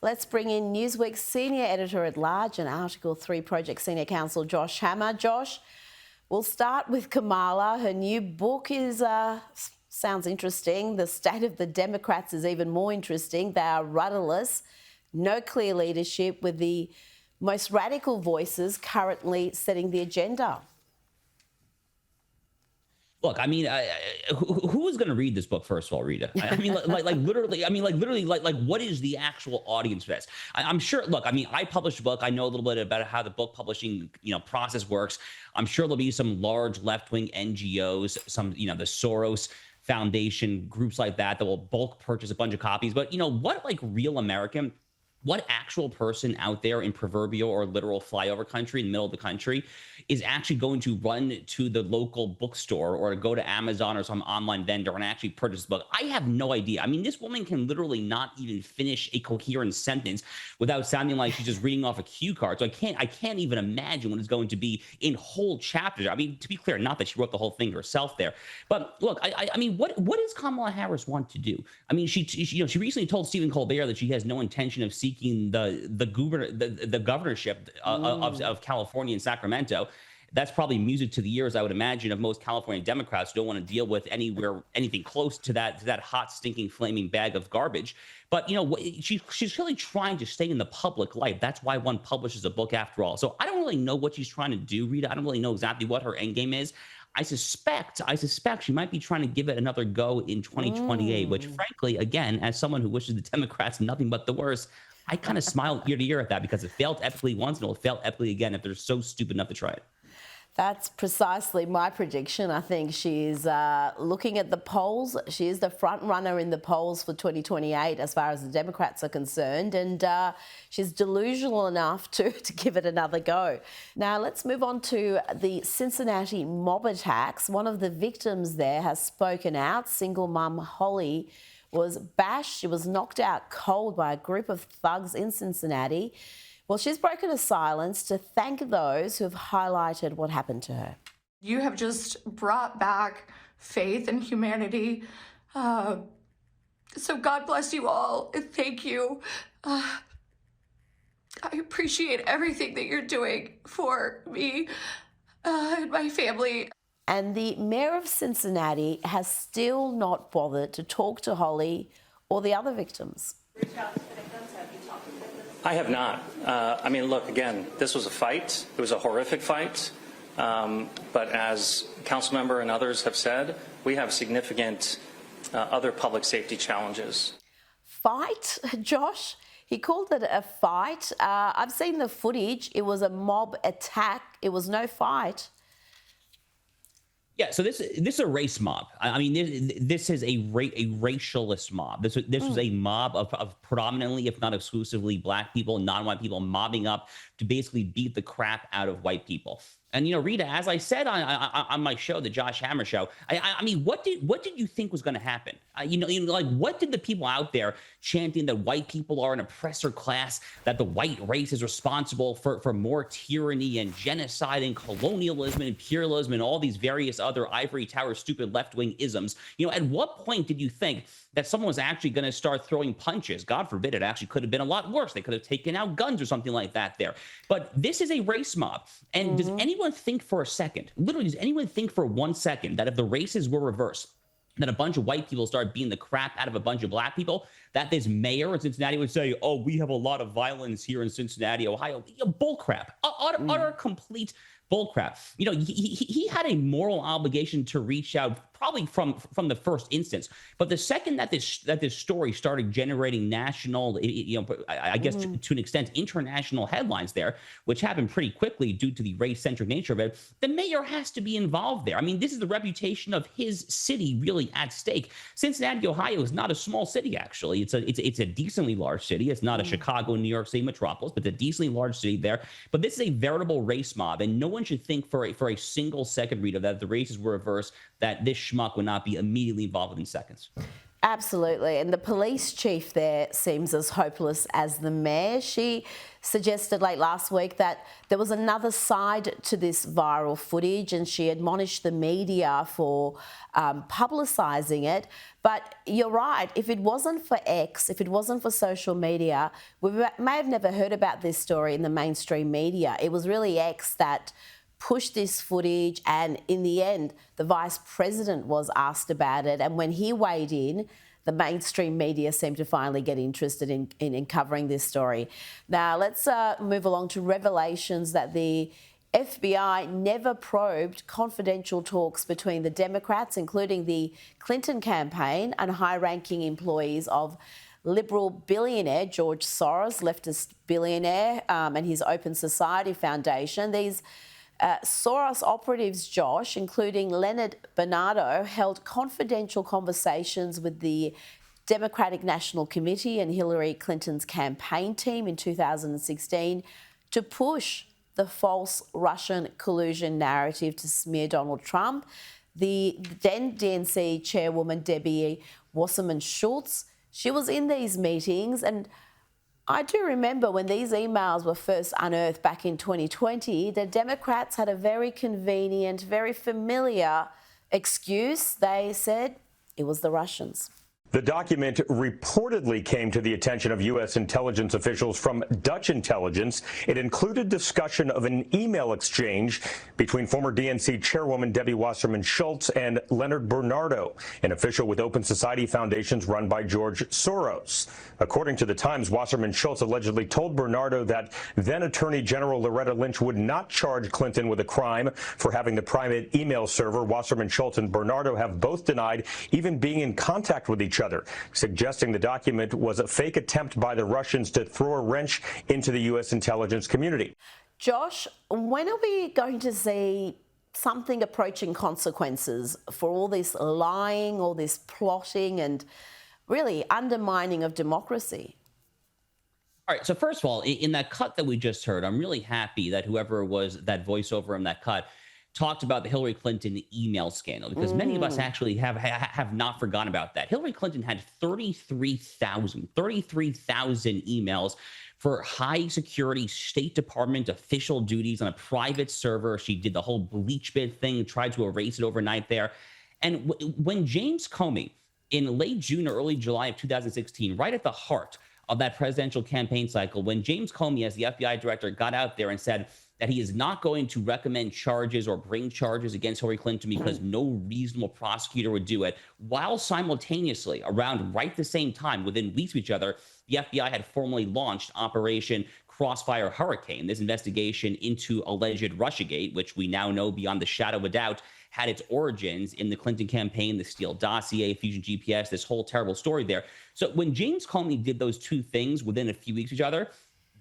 Let's bring in Newsweek's senior editor-at-large and Article 3 Project Senior Counsel Josh Hammer. Josh, we'll start with Kamala. Her new book is sounds interesting. The state of the Democrats is even more interesting. They are rudderless, no clear leadership, with the most radical voices currently setting the agenda. Look, I mean, who is going to read this book, first of all, Rita? I mean, literally, what is the actual audience for this? I'm sure, look, I mean, I published a book. I know a little bit about how the book publishing, process works. I'm sure there'll be some large left-wing NGOs, some, the Soros Foundation, groups like that will bulk purchase a bunch of copies. But, what, like, real American, what actual person out there in proverbial or literal flyover country in the middle of the country is actually going to run to the local bookstore or go to Amazon or some online vendor and actually purchase the book? I have no idea. I mean, this woman can literally not even finish a coherent sentence without sounding like she's just reading off a cue card. So I can't even imagine what it's going to be in whole chapters. I mean, to be clear, not that she wrote the whole thing herself there, but look, I mean, what does Kamala Harris want to do? I mean, she recently told Stephen Colbert that she has no intention of seeking the governorship of California and Sacramento. That's probably music to the ears, I would imagine, of most California Democrats who don't want to deal with anything close to that hot, stinking, flaming bag of garbage. But she's really trying to stay in the public light. That's why one publishes a book, after all. So I don't really know what she's trying to do, Rita. I don't really know exactly what her end game is. I suspect she might be trying to give it another go in 2028, which, frankly, again, as someone who wishes the Democrats nothing but the worst, I kind of smile ear to ear at that, because it failed epically once and it'll fail epically again if they're so stupid enough to try it. That's precisely my prediction. I think she's looking at the polls. She is the front runner in the polls for 2028 as far as the Democrats are concerned, and she's delusional enough to give it another go. Now, let's move on to the Cincinnati mob attacks. One of the victims there has spoken out. Single mum Holly was bashed. She was knocked out cold by a group of thugs in Cincinnati. Well, she's broken a silence to thank those who have highlighted what happened to her. You have just brought back faith and humanity. So God bless you all. Thank you. I appreciate everything that you're doing for me and my family. And the mayor of Cincinnati has still not bothered to talk to Holly or the other victims. I have not. I mean, look, again, this was a fight. It was a horrific fight. But as council member and others have said, we have significant other public safety challenges. Fight, Josh? He called it a fight. I've seen the footage. It was a mob attack. It was no fight. Yeah, so this is a race mob. I mean, this is a racialist mob. This was a mob of predominantly, if not exclusively, black people, non-white people mobbing up to basically beat the crap out of white people. And, Rita, as I said on my show, the Josh Hammer Show, I mean, what did you think was going to happen? What did the people out there chanting that white people are an oppressor class, that the white race is responsible for more tyranny and genocide and colonialism and imperialism and all these various other ivory tower stupid left-wing isms? At what point did you think that someone was actually going to start throwing punches? God forbid, it actually could have been a lot worse. They could have taken out guns or something like that there. But this is a race mob. And does anyone think for a second, literally, does anyone think for 1 second that if the races were reversed, that a bunch of white people start beating the crap out of a bunch of black people, that this mayor in Cincinnati would say, oh, we have a lot of violence here in Cincinnati, Ohio? Bull crap. Utter complete bull crap. He had a moral obligation to reach out, probably from the first instance. But the second that this story started generating national, I guess to an extent, international headlines there, which happened pretty quickly due to the race-centric nature of it, the mayor has to be involved there. I mean, this is the reputation of his city really at stake. Cincinnati, Ohio is not a small city, actually. It's a decently large city. It's not a Chicago, New York City metropolis, but it's a decently large city there. But this is a veritable race mob, and no one should think for a single second, Rita, that if the races were reversed, that this schmuck would not be immediately involved within seconds. Absolutely. And the police chief there seems as hopeless as the mayor. She suggested late last week that there was another side to this viral footage, and she admonished the media for publicising it. But you're right, if it wasn't for X, if it wasn't for social media, we may have never heard about this story in the mainstream media. It was really X that pushed this footage, and in the end, the vice president was asked about it. And when he weighed in, the mainstream media seemed to finally get interested in covering this story. Now, let's move along to revelations that the FBI never probed confidential talks between the Democrats, including the Clinton campaign, and high-ranking employees of Liberal billionaire George Soros, leftist billionaire, and his Open Society Foundation. These Soros operatives, Josh, including Leonard Bernardo, held confidential conversations with the Democratic National Committee and Hillary Clinton's campaign team in 2016 to push the false Russian collusion narrative to smear Donald Trump. The then DNC chairwoman, Debbie Wasserman Schultz, she was in these meetings, and I do remember when these emails were first unearthed back in 2020, the Democrats had a very convenient, very familiar excuse. They said it was the Russians. The document reportedly came to the attention of U.S. intelligence officials from Dutch intelligence. It included discussion of an email exchange between former DNC chairwoman Debbie Wasserman Schultz and Leonard Bernardo, an official with Open Society Foundations run by George Soros. According to the Times, Wasserman Schultz allegedly told Bernardo that then Attorney General Loretta Lynch would not charge Clinton with a crime for having the private email server. Wasserman Schultz and Bernardo have both denied even being in contact with each other, suggesting the document was a fake attempt by the Russians to throw a wrench into the U.S. intelligence community. Josh, when are we going to see something approaching consequences for all this lying, all this plotting, and really undermining of democracy? All right, so first of all, in that cut that we just heard, I'm really happy that whoever was that voiceover in that cut talked about the Hillary Clinton email scandal, because many of us actually have not forgotten about that. Hillary Clinton had 33,000 emails for high security State Department official duties on a private server. She did the whole bleach bit thing, tried to erase it overnight there. And when James Comey, in late June or early July of 2016, right at the heart of that presidential campaign cycle, when James Comey, as the FBI director, got out there and said that he is not going to recommend charges or bring charges against Hillary Clinton because no reasonable prosecutor would do it, while simultaneously, around right the same time, within weeks of each other, the FBI had formally launched Operation Crossfire Hurricane, this investigation into alleged Russiagate, which we now know beyond the shadow of a doubt had its origins in the Clinton campaign, the Steele dossier, Fusion GPS, this whole terrible story there. So when James Comey did those two things within a few weeks of each other,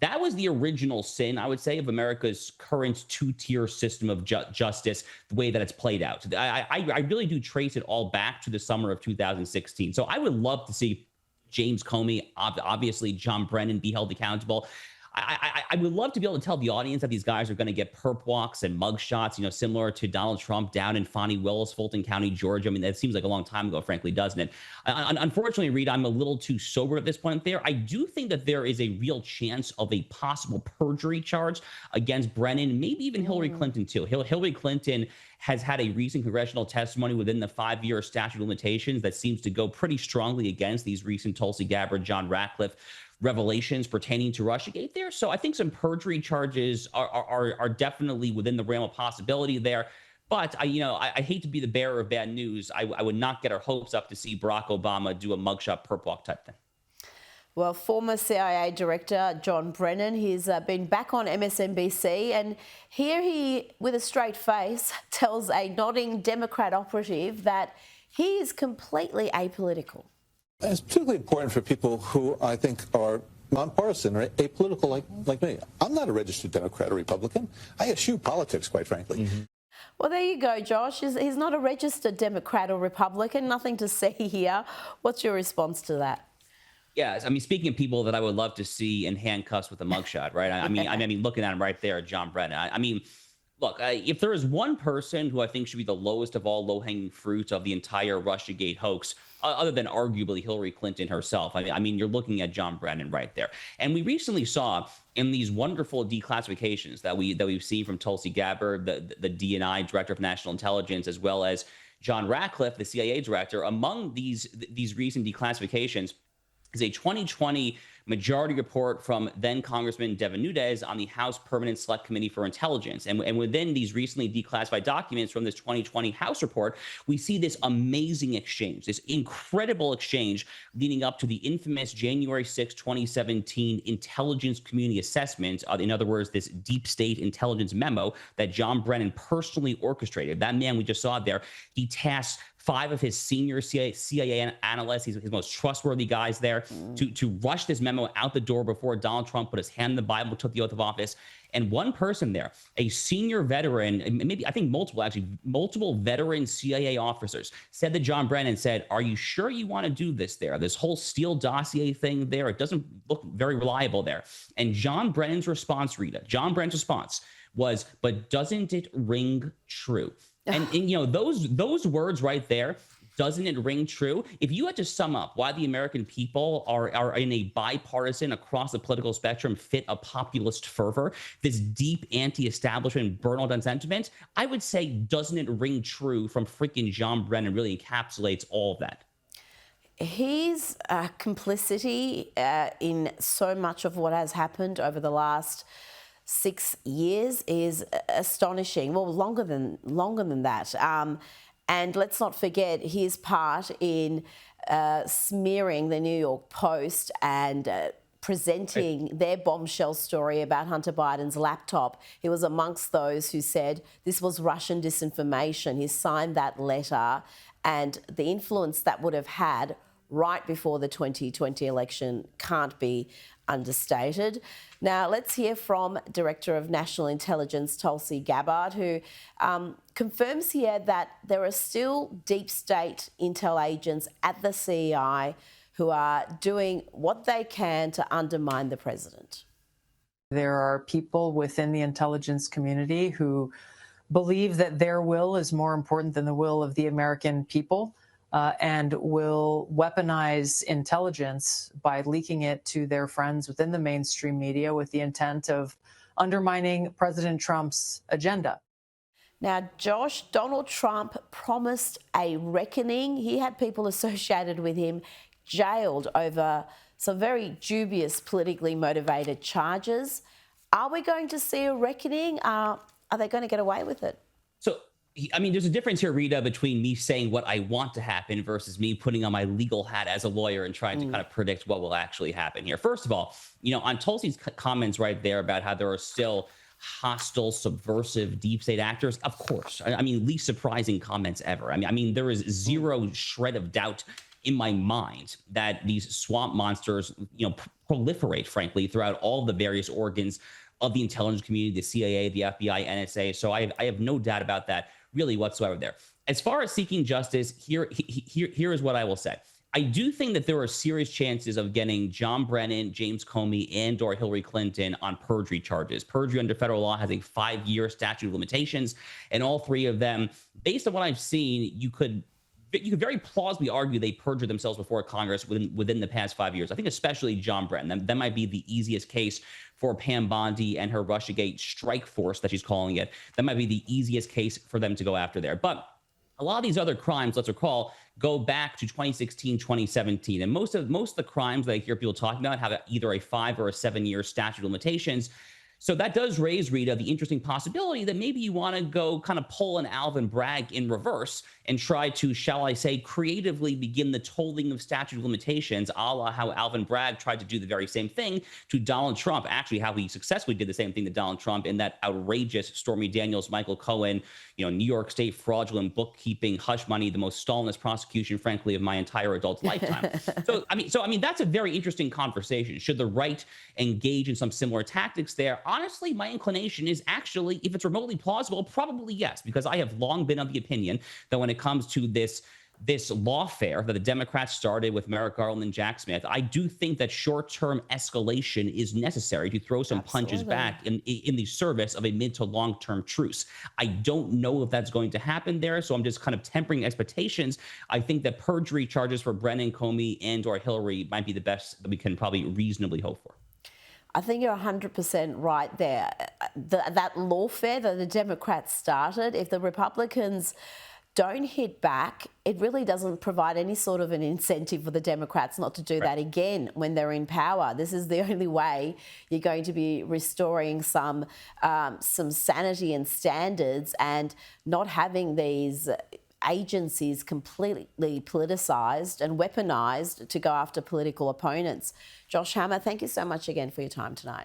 that was the original sin, I would say, of America's current two-tier system of justice, the way that it's played out. I really do trace it all back to the summer of 2016. So I would love to see James Comey, obviously John Brennan, be held accountable. I would love to be able to tell the audience that these guys are going to get perp walks and mug shots, similar to Donald Trump down in Fonnie Willis, Fulton County, Georgia. I mean, that seems like a long time ago, frankly, doesn't it? Unfortunately, Rita, I'm a little too sober at this point there. I do think that there is a real chance of a possible perjury charge against Brennan, maybe even Hillary Clinton, too. Hillary Clinton has had a recent congressional testimony within the 5-year statute of limitations that seems to go pretty strongly against these recent Tulsi Gabbard, John Ratcliffe revelations pertaining to Russiagate there. So I think some perjury charges are definitely within the realm of possibility there. But I hate to be the bearer of bad news. I would not get our hopes up to see Barack Obama do a mugshot perp walk type thing. Well, former CIA Director John Brennan, he's been back on MSNBC, and here he, with a straight face, tells a nodding Democrat operative that he is completely apolitical. It's particularly important for people who I think are nonpartisan or apolitical like me. I'm not a registered Democrat or Republican. I eschew politics, quite frankly. Well, there you go, Josh. He's not a registered Democrat or Republican. Nothing to see here. What's your response to that? Yes, I mean, speaking of people that I would love to see in handcuffs with a mugshot, right? I mean, looking at him right there, John Brennan. I mean, Look, if there is one person who I think should be the lowest of all low-hanging fruits of the entire Russiagate hoax, other than arguably Hillary Clinton herself, I mean, you're looking at John Brennan right there. And we recently saw in these wonderful declassifications that we've seen from Tulsi Gabbard, the DNI director of national intelligence, as well as John Ratcliffe, the CIA director. Among these recent declassifications is a 2020 majority report from then Congressman Devin Nunes on the House Permanent Select Committee for Intelligence. And within these recently declassified documents from this 2020 House report, we see this amazing exchange, this incredible exchange leading up to the infamous January 6, 2017 intelligence community assessment. In other words, this deep state intelligence memo that John Brennan personally orchestrated. That man we just saw there, he tasked 5 of his senior CIA analysts, his most trustworthy guys there, to rush this memo out the door before Donald Trump put his hand in the Bible, took the oath of office. And one person there, a senior veteran, maybe I think multiple veteran CIA officers, said that John Brennan said, "Are you sure you want to do this there? This whole Steele dossier thing there, it doesn't look very reliable there." And John Brennan's response, Rita, John Brennan's response was, "But doesn't it ring true?" And you know, those words right there, doesn't it ring true? If you had to sum up why the American people are in a bipartisan, across the political spectrum, fit a populist fervor, this deep anti-establishment burnout sentiment, I would say, doesn't it ring true from freaking John Brennan really encapsulates all of that. His complicity in so much of what has happened over the last 6 years is astonishing. Well, longer than that. And let's not forget his part in smearing the New York Post and presenting their bombshell story about Hunter Biden's laptop. He was amongst those who said this was Russian disinformation. He signed that letter, and the influence that would have had right before the 2020 election can't be understated. Now, let's hear from Director of National Intelligence, Tulsi Gabbard, who confirms here that there are still deep state intel agents at the CEI who are doing what they can to undermine the president. There are people within the intelligence community who believe that their will is more important than the will of the American people. And will weaponize intelligence by leaking it to their friends within the mainstream media with the intent of undermining President Trump's agenda. Now, Josh, Donald Trump promised a reckoning. He had people associated with him jailed over some very dubious politically motivated charges. Are we going to see a reckoning? Are they going to get away with it? So, I mean, there's a difference here, Rita, between me saying what I want to happen versus me putting on my legal hat as a lawyer and trying to kind of predict what will actually happen here. First of all, you know, on Tulsi's comments right there about how there are still hostile, subversive deep state actors, of course. I mean, least surprising comments ever. I mean, there is zero shred of doubt in my mind that these swamp monsters, you know, proliferate, frankly, throughout all the various organs of the intelligence community, the CIA, the FBI, NSA. So I have no doubt about that really whatsoever there. As far as seeking justice, here is what I will say. I do think that there are serious chances of getting John Brennan, James Comey, and or Hillary Clinton on perjury charges. Perjury under federal law has a 5-year statute of limitations, and all 3 of them, based on what I've seen, you could very plausibly argue they perjured themselves before Congress within the past 5 years. I think especially John Brennan. That might be the easiest case for Pam Bondi and her Russiagate strike force that she's calling it. That might be the easiest case for them to go after there. But a lot of these other crimes, let's recall, go back to 2016, 2017. And most of the crimes that I hear people talking about have either a 5 or a 7-year statute of limitations. So that does raise, Rita, the interesting possibility that maybe you want to go kind of pull an Alvin Bragg in reverse and try to, shall I say, creatively begin the tolling of statute of limitations, a la how Alvin Bragg tried to do the very same thing to Donald Trump, actually how he successfully did the same thing to Donald Trump in that outrageous Stormy Daniels, Michael Cohen, New York State fraudulent bookkeeping, hush money, the most Stalinist prosecution, frankly, of my entire adult lifetime. So I mean, that's a very interesting conversation. Should the right engage in some similar tactics there? Honestly, my inclination is actually, if it's remotely plausible, probably yes, because I have long been of the opinion that when it comes to this this lawfare that the Democrats started with Merrick Garland and Jack Smith, I do think that short-term escalation is necessary to throw some punches back in the service of a mid to long-term truce. I don't know if that's going to happen there, so I'm just kind of tempering expectations. I think that perjury charges for Brennan, Comey, and/or Hillary might be the best that we can probably reasonably hope for. I think you're 100% right there. That lawfare that the Democrats started, if the Republicans don't hit back, it really doesn't provide any sort of an incentive for the Democrats not to do that again when they're in power. This is the only way you're going to be restoring some sanity and standards and not having these agencies completely politicised and weaponised to go after political opponents. Josh Hammer, thank you so much again for your time tonight.